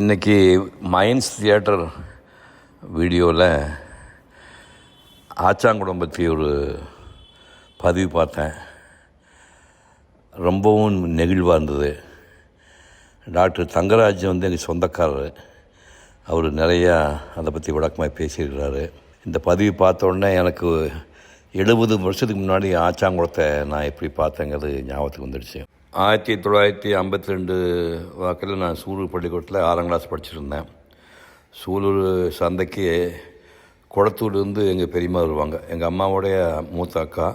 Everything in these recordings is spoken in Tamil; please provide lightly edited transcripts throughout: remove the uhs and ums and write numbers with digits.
இன்றைக்கி மைன்ஸ் தியேட்டர் வீடியோவில் ஆச்சாங்குளம் பற்றி ஒரு பதிவு பார்த்தேன். ரொம்பவும் நெகிழ்வாக இருந்தது. டாக்டர் தங்கராஜ் எங்கள் சொந்தக்காரர். அவர் நிறையா அதை பற்றி விளக்கமாக பேசியிருக்கிறாரு. இந்த பதிவு பார்த்த உடனே எனக்கு 70 வருஷத்துக்கு முன்னாடி ஆச்சாங்குளத்தை நான் எப்படி பார்த்தேங்கிறது ஞாபகத்துக்கு வந்துடுச்சு. 1952 வாக்கில் நான் சூலூர் பள்ளிக்கூடத்தில் 6ஆம் கிளாஸ் படிச்சுருந்தேன். சூலூர் சந்தைக்கு குளத்தூர்லேருந்து எங்கள் பெரியம்மா வருவாங்க. எங்கள் அம்மாவோடைய மூத்த அக்கா,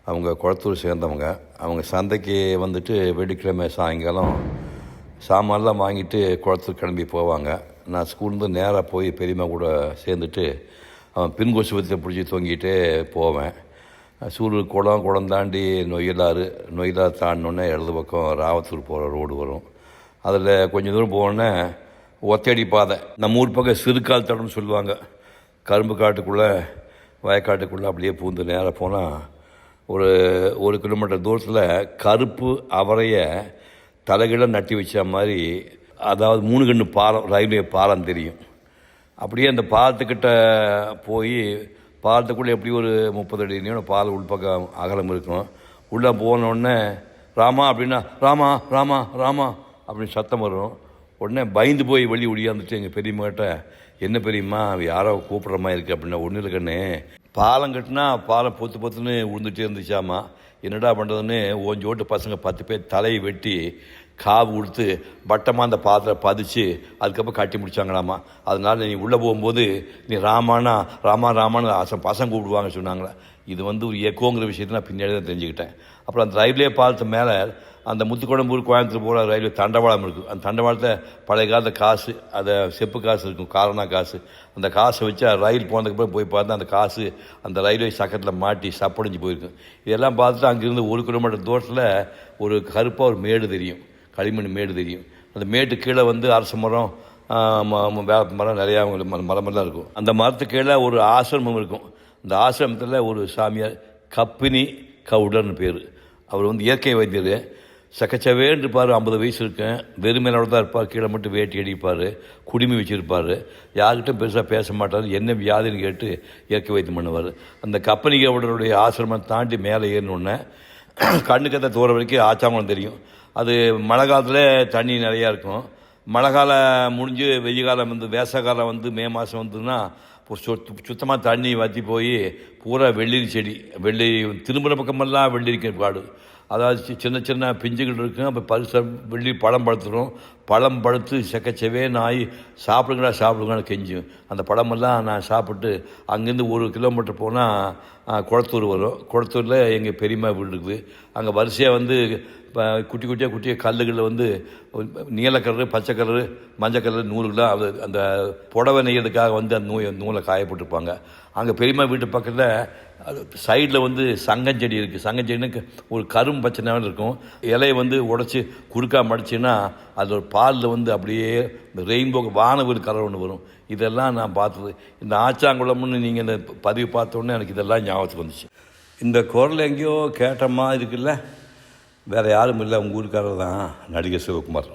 அவங்க குளத்தூர் சேர்ந்தவங்க. அவங்க சந்தைக்கு வந்துட்டு வெள்ளிக்கிழமை சாயங்காலம் சாமான்லாம் வாங்கிட்டு குளத்தூர் கிளம்பி போவாங்க. நான் ஸ்கூல்லேருந்து நேராக போய் பெரியம்மா கூட சேர்ந்துட்டு அவன் பின்கோசுவத்தை பிடிச்சி தொங்கிட்டே போவேன். சூலூர் குளம் தாண்டி நொய்யலாறு தாண்டினோடனே இடது பக்கம் ராவத்தூர் போகிற ரோடு வரும். அதில் கொஞ்சம் தூரம் போனோடனே ஒத்தடி பாதை. நம்ம ஊர் பக்கம் சிறுகால் தடம்னு சொல்லுவாங்க. கரும்பு காட்டுக்குள்ளே வயக்காட்டுக்குள்ளே அப்படியே பூந்து நேராக போனால் ஒரு கிலோமீட்டர் தூரத்தில் கருப்பு அவரையை தலைகீழ நட்டி வச்ச மாதிரி, அதாவது 3 கண்ணு பாலம், ரயில்வே பாலம் தெரியும். அப்படியே அந்த பாலத்துக்கிட்ட போய் பாலத்துக்குள்ளே எப்படி ஒரு 30 அடி நீளம் பாலம் உள்பக்கம் அகலம் இருக்கும். உள்ளே போனோடனே ராமா அப்படின்னா ராமா ராமா ராமா அப்படின்னு சத்தம் வரும். உடனே பயந்து போய் வெளியே ஒடியாந்துட்டு எங்கள் பெரியம்மாட்ட, என்ன பெரியம்மா யாரோ கூப்பிட்ற மாதிரி இருக்குது அப்படின்னா, ஒன்றும் இல்லைக்கண்ணே, பாலம் கட்டினா பாலம் பொத்துன்னு விழுந்துகிட்டே இருந்துச்சாமா. என்னடா பண்ணுறதுன்னு ஓஞ்சோட்டு பசங்க 10 பேர் தலையை வெட்டி காவு கொடுத்து பட்டமாக அந்த பாத்திரம் பதிச்சு அதுக்கப்புறம் கட்டி முடிச்சாங்களாமா. அதனால் நீ உள்ளே போகும்போது நீ ராமானா ராமான்னு பசங்க கூப்பிடுவாங்க சொன்னாங்களா. இது ஒரு எக்கோங்கிற விஷயத்தை நான் பின்னாடி தான் தெரிஞ்சுக்கிட்டேன். அப்புறம் அந்த ரயில்வே பாலத்து மேலே அந்த முத்துக்கொடம்பூர் கோயம்புத்தூர் போகிற ரயில்வே தண்டவாளம் இருக்குது. அந்த தண்டவாளத்தில் பழைய காலத்து காசு, அதை செப்பு காசு இருக்கும், காரணா காசு. அந்த காசை வச்சு ரயில் போனதுக்கப்புறம் போய் பார்த்தா அந்த காசு அந்த ரயில்வே சக்கரத்தில் மாட்டி சப்படைஞ்சு போயிருக்கு. இதெல்லாம் பார்த்துட்டு அங்கேருந்து 1 கிலோமீட்டர் தூரத்தில் ஒரு கருப்பாக ஒரு மேடு தெரியும், களிமண் மேடு தெரியும். அந்த மேட்டு கீழே அரச மரம், வேப்ப மரம், நிறையா மரமெல்லாம் இருக்கும். அந்த மரத்துக்கு கீழே ஒரு ஆசிரமம் இருக்கும். அந்த ஆசிரமத்தில் ஒரு சாமியார் கப்பினி கவுடர்னு பேர். அவர் இயற்கை வைத்தியர். சக்கச்சவேன்னு இருப்பார். 50 வயசு இருக்கேன். வெறுமையிலோட தான் இருப்பார். கீழே மட்டும் வேட்டி அடிப்பார், குடிமி வச்சுருப்பார். யார்கிட்டும் பெருசாக பேச மாட்டார். என்ன வியாதின்னு கேட்டு இயற்கை வைத்தியம் பண்ணுவார். அந்த கப்பனி கவுடருடைய ஆசிரமம் தாண்டி மேலே ஏறினோடனே கண்ணுக்கத்தை தூரம் வரைக்கும் ஆச்சாங்குளம் தெரியும். அது மழை காலத்தில் தண்ணி நிறையா இருக்கும். மழை காலம் முடிஞ்சு வெய்ய காலம் வேச காலம் மே மாதம் வந்ததுன்னா சுத்தமாக தண்ணி வற்றி போய் பூரா வெள்ளரி செடி, திரும்புகிற பக்கமெல்லாம் வெள்ளரிக்க காடு. அதாவது சின்ன சின்ன பிஞ்சுகள் இருக்கும். அப்போ பரிசு வெள்ளி பழம் பழுத்துடும். பழம் பழுத்து செக்கச்சவேன்னு ஆகி சாப்பிடுங்கன்னு கெஞ்சும். அந்த பழமெல்லாம் நான் சாப்பிட்டு அங்கேருந்து 1 கிலோமீட்டர் போனால் குளத்தூர் வரும். குளத்தூரில் எங்கள் பெரியம்மா வீடு இருக்குது. அங்கே வரிசையாக குட்டியாக கல்லுகளில் நீல கலரு, பச்சை கலரு, மஞ்சள் கலரு நூலுகளாக அந்த புடவை நெய்யறதுக்காக அந்த நூலை காயப்பட்டிருப்பாங்க. அங்கே பெரியம்மா வீட்டு பக்கத்தில் சைடில் சங்கஞ்செடி இருக்குது. சங்கஞ்செடின்னு ஒரு கரும் பச்சை நேரம் இருக்கும். இலையை உடச்சி குறுக்கா மடிச்சுன்னா அது ஒரு பாலில் அப்படியே ரெயின்போ வானவில் கலர் ஒன்று வரும். இதெல்லாம் நான் பார்த்தது. இந்த ஆச்சாங்குளம்னு நீங்கள் இந்த பதிவு பார்த்தோன்னே எனக்கு இதெல்லாம் ஞாபகத்துக்கு வந்துச்சு. இந்த குரல் எங்கேயோ கேட்டமா இருக்குல்ல, வேறு யாரும் இல்லை, உங்கள் ஊருக்காரர் தான், நடிகர் சிவகுமார்.